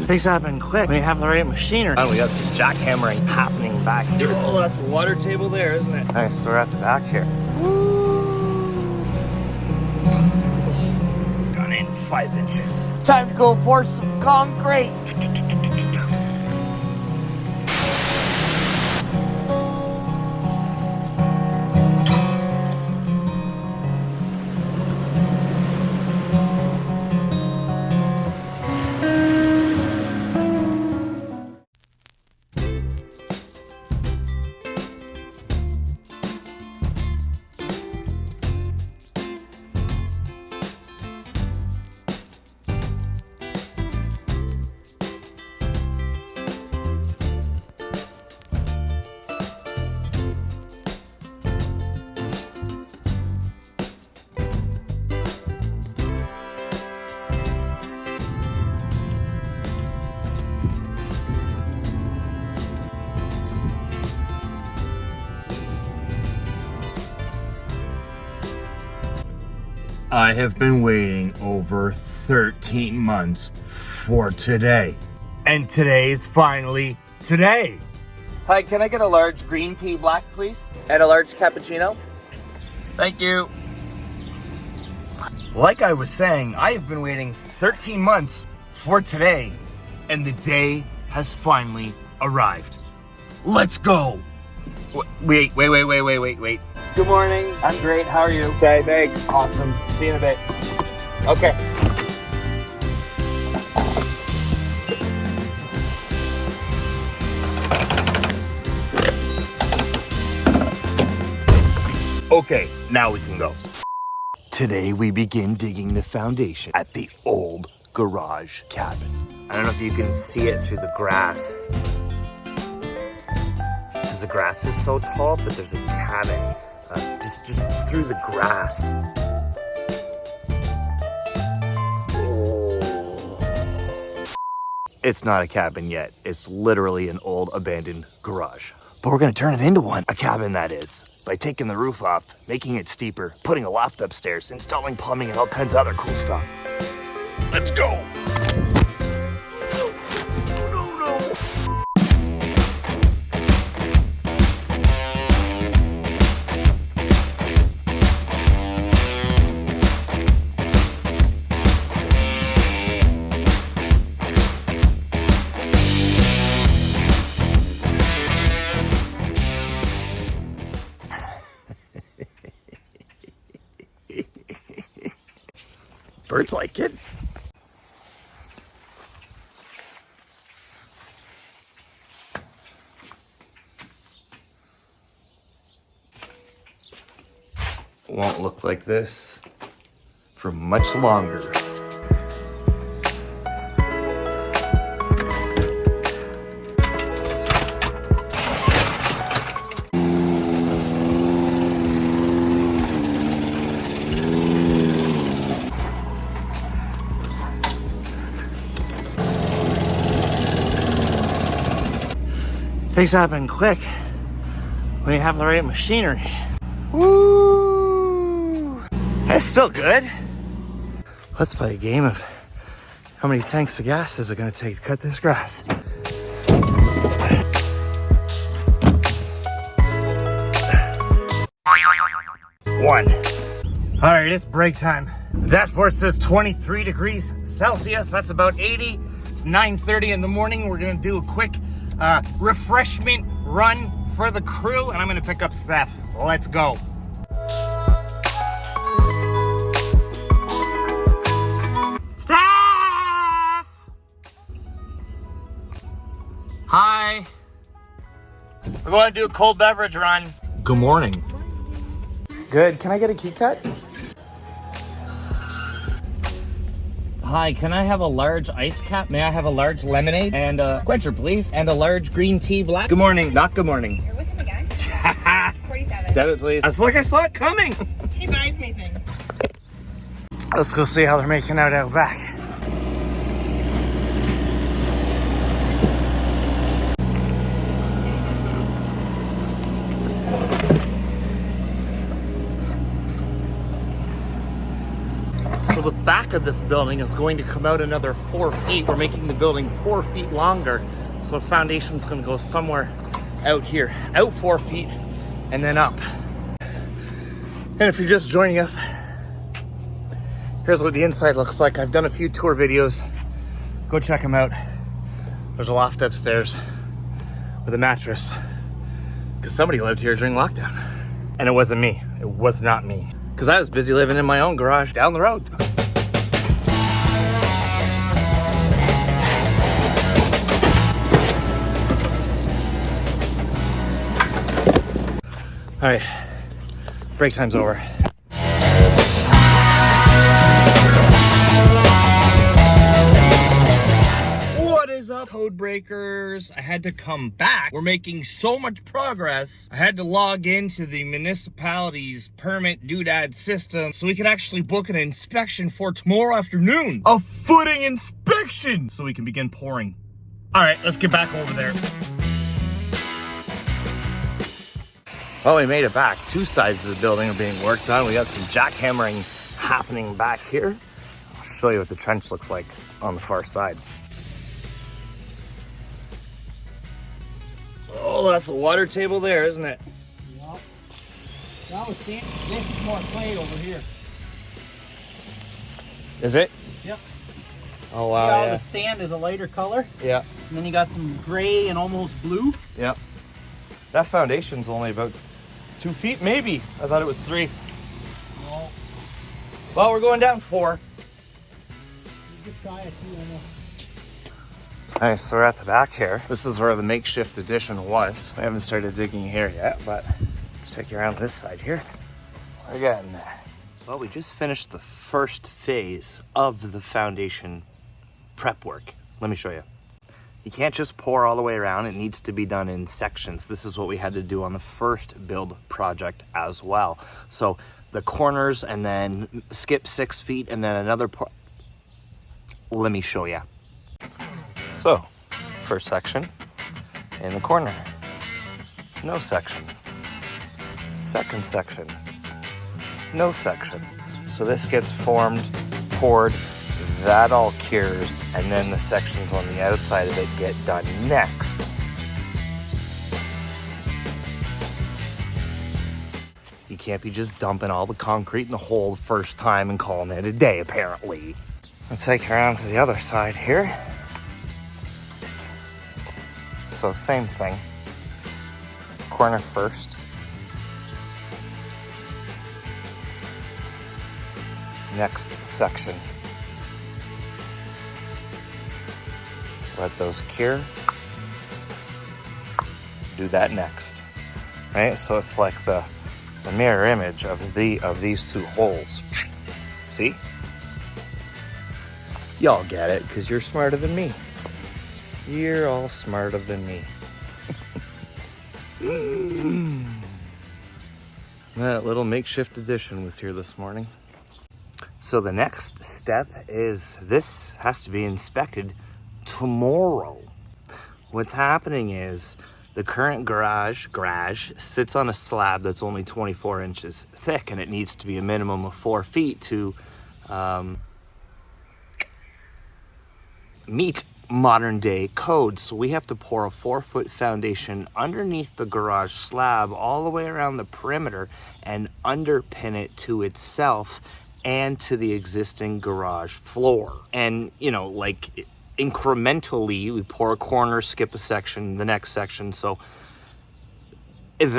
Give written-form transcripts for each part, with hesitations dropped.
Things happen quick when you have the right machinery. Oh, we got some jackhammering happening back here. Oh, that's the water table there, isn't it? Nice, so we're at the back here. Woo! Gone in 5 inches. Time to go pour some concrete. I have been waiting over 13 months for today. And today is finally today. Hi, can I get a large green tea black, please? And a large cappuccino? Thank you. Like I was saying, I have been waiting 13 months for today, and the day has finally arrived. Let's go. Wait. Good morning. I'm great. How are you? Okay, thanks. Awesome. See you in a bit. Okay. Okay, now we can go. Today we begin digging the foundation at the old garage cabin. I don't know if you can see it through the grass. The grass is so tall, but there's a cabin just through the grass. Oh. It's not a cabin yet. It's literally an old abandoned garage. But we're gonna turn it into one, a cabin that is, by taking the roof off, making it steeper, putting a loft upstairs, installing plumbing and all kinds of other cool stuff. Let's go. Birds like it. Won't look like this for much longer. Things happen quick when you have the right machinery. Woo! That's still good. Let's play a game of how many tanks of gas is it gonna take to cut this grass. One. All right, it's break time. The dashboard says 23 degrees Celsius. That's about 80. It's 9:30 in the morning. We're gonna do a quick refreshment run for the crew, and I'm gonna pick up Steph. Let's go. Steph! Hi. We're going to do a cold beverage run. Good morning. Good. Can I get a key cut? Hi, can I have a large ice cap? May I have a large lemonade and a quencher, please? And a large green tea black? Good morning. Not good morning. You're with him again? 47. Debit, please. It's like I saw it coming. He buys me things. Let's go see how they're making out back. So the back of this building is going to come out another 4 feet. We're making the building 4 feet longer. So the foundation's gonna go somewhere out here, out 4 feet and then up. And if you're just joining us, here's what the inside looks like. I've done a few tour videos. Go check them out. There's a loft upstairs with a mattress because somebody lived here during lockdown. And it wasn't me. It was not me. Because I was busy living in my own garage down the road. All right, break time's over. What is up, code breakers? I had to come back. We're making so much progress. I had to log into the municipality's permit doodad system so we could actually book an inspection for tomorrow afternoon. A footing inspection! So we can begin pouring. All right, let's get back over there. Well, we made it back. Two sides of the building are being worked on. We got some jackhammering happening back here. I'll show you what the trench looks like on the far side. Oh, that's the water table there, isn't it? Yep. That was sand. This is more clay over here. Is it? Yep. Oh, See wow, how yeah. the sand is a lighter color? Yeah. And then you got some gray and almost blue. Yeah. That foundation's only about 2 feet, maybe. I thought it was 3. No. Well, we're going down 4. You could try it too, almost. All right, so we're at the back here. This is where the makeshift addition was. We haven't started digging here yet, but check you around this side here. We're getting there. Well, we just finished the first phase of the foundation prep work. Let me show you. You can't just pour all the way around. It needs to be done in sections. This is what we had to do on the first build project as well. So the corners and then skip 6 feet and then another pour. Let me show you. So, first section in the corner, no section. Second section, no section. So this gets formed, poured, that all cures, and then the sections on the outside of it get done next. You can't be just dumping all the concrete in the hole the first time and calling it a day, apparently. Let's take it around to the other side here. So same thing, corner first, next section, let those cure, do that next, right? So it's like the mirror image of these two holes. See? Y'all get it, because you're smarter than me. You're all smarter than me. That little makeshift addition was here this morning. So the next step is this has to be inspected tomorrow. What's happening is the current garage sits on a slab that's only 24 inches thick, and it needs to be a minimum of 4 feet to meet modern day code. So we have to pour a 4-foot foundation underneath the garage slab all the way around the perimeter and underpin it to itself and to the existing garage floor. And you know, like incrementally, we pour a corner, skip a section, the next section. So if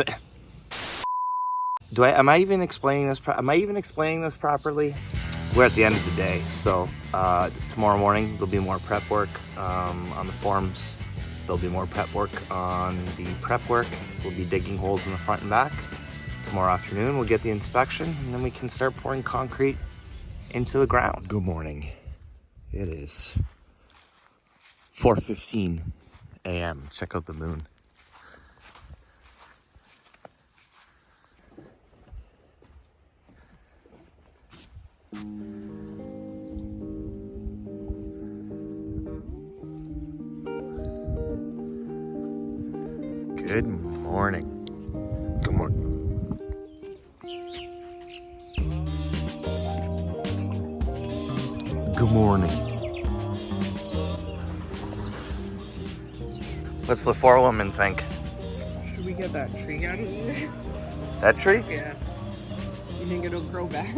am I even explaining this properly? We're at the end of the day, so tomorrow morning there'll be more prep work on the forms. There'll be more prep work on the prep work. We'll be digging holes in the front and back. Tomorrow afternoon we'll get the inspection, and then we can start pouring concrete into the ground. Good morning. It is 4:15 a.m. Check out the moon. Good morning. Good morning. Good morning. What's the forewoman think? Should we get that tree out of there? That tree? Yeah. You think it'll grow back?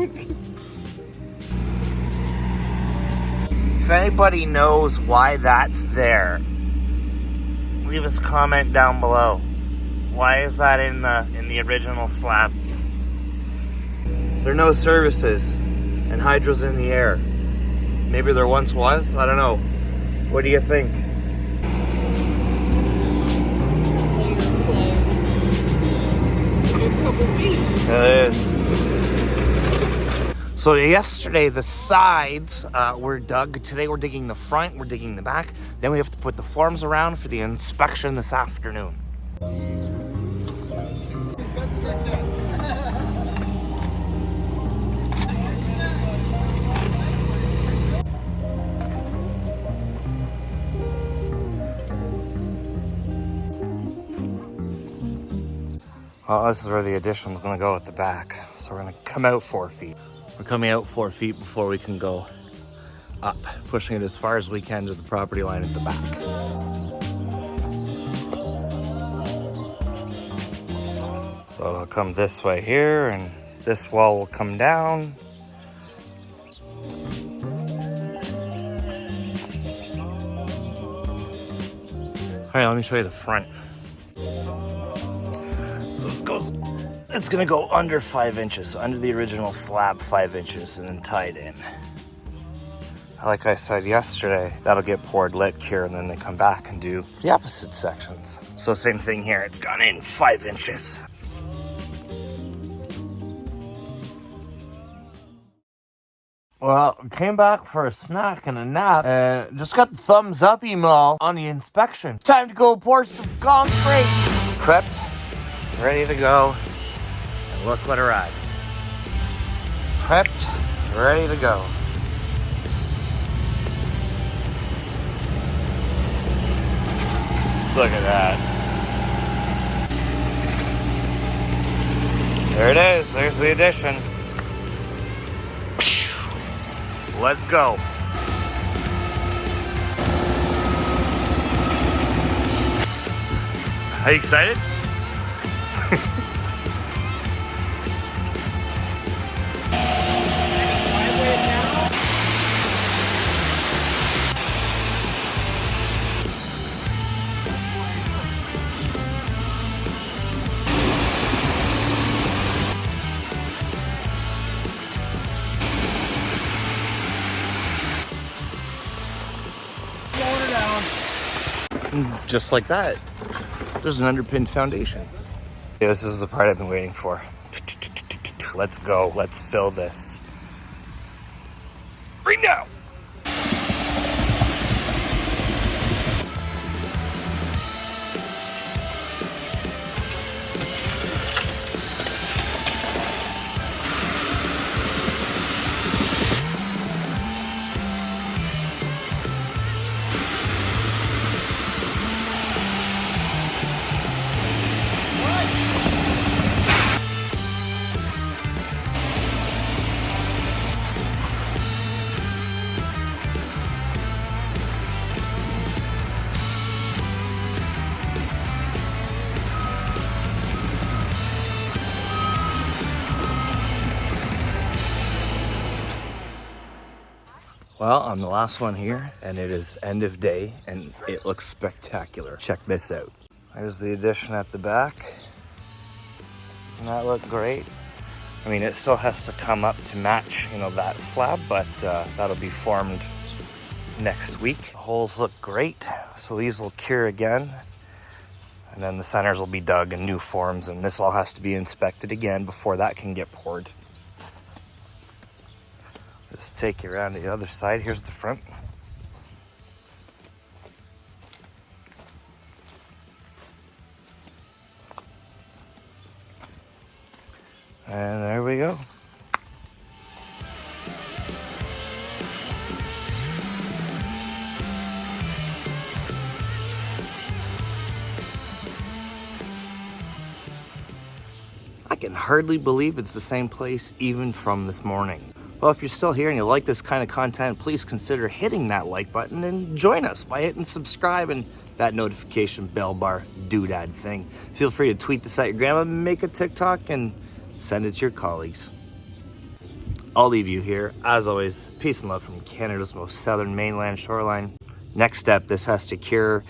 If anybody knows why that's there, leave us a comment down below. Why is that in the original slab? There are no services, and hydro's in the air. Maybe there once was. I don't know. What do you think? It is. So yesterday the sides were dug. Today we're digging the front, we're digging the back. Then we have to put the forms around for the inspection this afternoon. Well, this is where the addition's gonna go at the back. So we're gonna come out 4 feet. We're coming out 4 feet before we can go up, pushing it as far as we can to the property line at the back. So it'll come this way here, and this wall will come down. All right, let me show you the front. So it's gonna go under 5 inches, under the original slab 5 inches, and then tied in. Like I said yesterday, that'll get poured lit here, and then they come back and do the opposite sections. So same thing here, it's gone in 5 inches. Well, came back for a snack and a nap, and just got the thumbs up email on the inspection. Time to go pour some concrete. Prepped, ready to go, and look what arrived. Prepped, ready to go. Look at that. There it is, there's the addition. Let's go. Are you excited? Just like that, there's an underpinned foundation. Yeah, this is the part I've been waiting for. Let's go, let's fill this. Right now! Well, I'm the last one here, and it is end of day, and it looks spectacular. Check this out. There's the addition at the back. Doesn't that look great? I mean, it still has to come up to match, that slab, but that'll be formed next week. The holes look great, so these will cure again, and then the centers will be dug and new forms, and this all has to be inspected again before that can get poured. Just take you around to the other side. Here's the front. And there we go. I can hardly believe it's the same place even from this morning. Well, if you're still here and you like this kind of content, please consider hitting that like button and join us by hitting subscribe and that notification bell bar doodad thing. Feel free to tweet this at your grandma, make a TikTok, and send it to your colleagues. I'll leave you here. As always, peace and love from Canada's most southern mainland shoreline. Next step, this has to cure,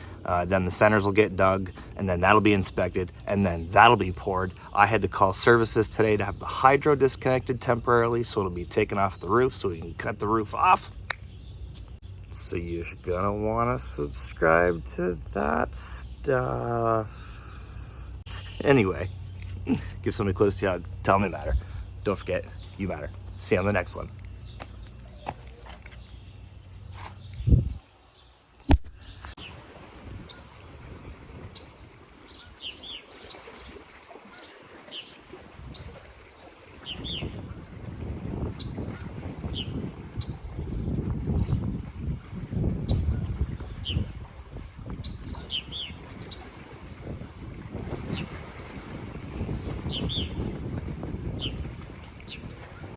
then the centers will get dug, and then that'll be inspected, and then that'll be poured. I had to call services today to have the hydro disconnected temporarily, so it'll be taken off the roof so we can cut the roof off. So you're gonna wanna subscribe to that stuff. Anyway, give somebody close to you a hug. Tell them they matter. Don't forget, you matter. See you on the next one.